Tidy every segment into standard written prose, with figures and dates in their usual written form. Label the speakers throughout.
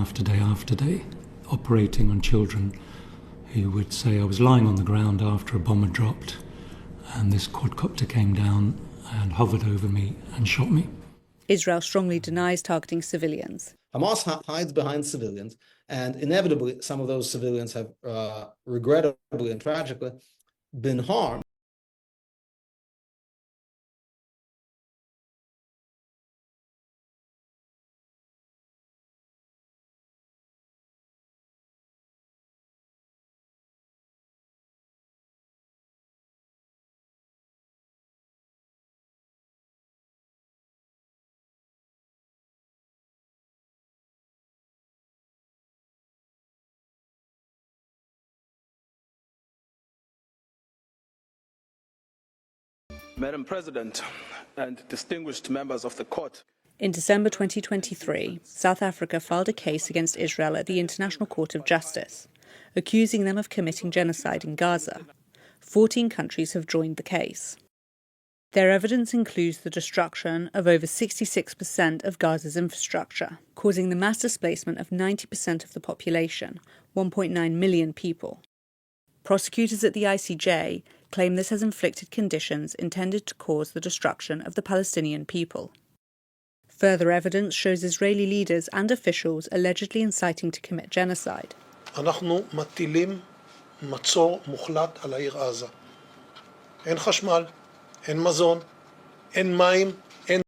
Speaker 1: after day, operating on children who would say, I was lying on the ground after a bomb had dropped and this quadcopter came down and hovered over me and shot me.
Speaker 2: Israel strongly denies targeting civilians.
Speaker 3: Hamas hides behind civilians, and inevitably some of those civilians have regrettably and tragically been harmed.
Speaker 4: Madam President and distinguished members of the court.
Speaker 2: In December 2023, South Africa filed a case against Israel at the International Court of Justice, accusing them of committing genocide in Gaza. 14 countries have joined the case. Their evidence includes the destruction of over 66% of Gaza's infrastructure, causing the mass displacement of 90% of the population, 1.9 million people. Prosecutors at the ICJ claim this has inflicted conditions intended to cause the destruction of the Palestinian people. Further evidence shows Israeli leaders and officials allegedly inciting to commit genocide.
Speaker 5: אנחנו מטילים מצור מוחלט על העיר עזה. אין חשמל, אין מזון, אין מים, אין...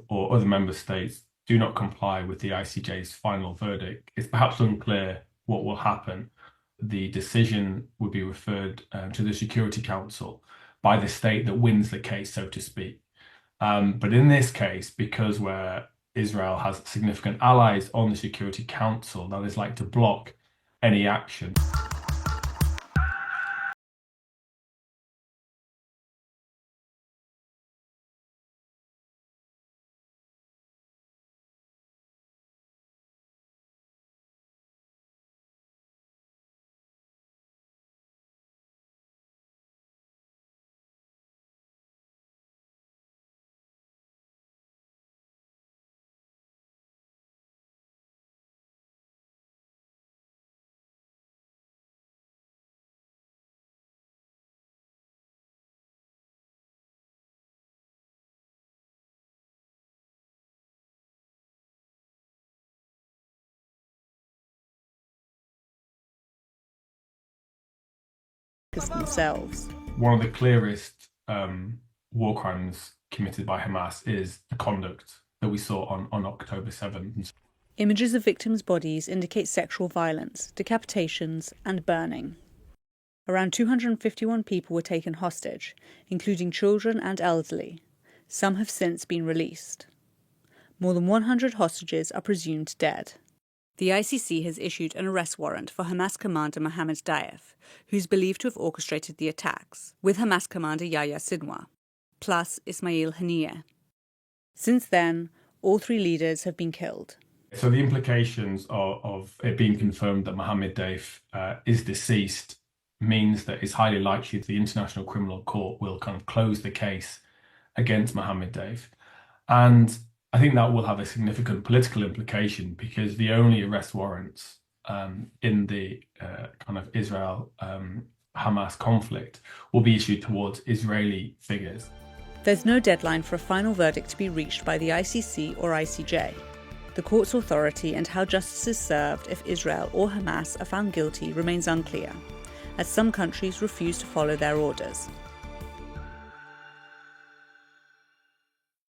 Speaker 6: or other member states do not comply with the ICJ's final verdict, it's perhaps unclear what will happen. The decision would be referred to the Security Council by the state that wins the case, so to speak. But in this case, because where Israel has significant allies on the Security Council, that is like to block any action.
Speaker 2: Themselves.
Speaker 6: One of the clearest war crimes committed by Hamas is the conduct that we saw on October 7th.
Speaker 2: Images of victims' bodies indicate sexual violence, decapitations, and burning. Around 251 people were taken hostage, including children and elderly. Some have since been released. More than 100 hostages are presumed dead. The ICC has issued an arrest warrant for Hamas commander Mohammed Daif, who's believed to have orchestrated the attacks, with Hamas commander Yahya Sinwar, plus Ismail Haniyeh. Since then, all three leaders have been killed.
Speaker 6: So the implications of it being confirmed that Mohammed Daif is deceased means that it's highly likely that the International Criminal Court will kind of close the case against Mohammed Daif. And I think that will have a significant political implication because the only arrest warrants in the kind of Israel-Hamas conflict will be issued towards Israeli figures.
Speaker 2: There's no deadline for a final verdict to be reached by the ICC or ICJ. The court's authority and how justice is served if Israel or Hamas are found guilty remains unclear, as some countries refuse to follow their orders.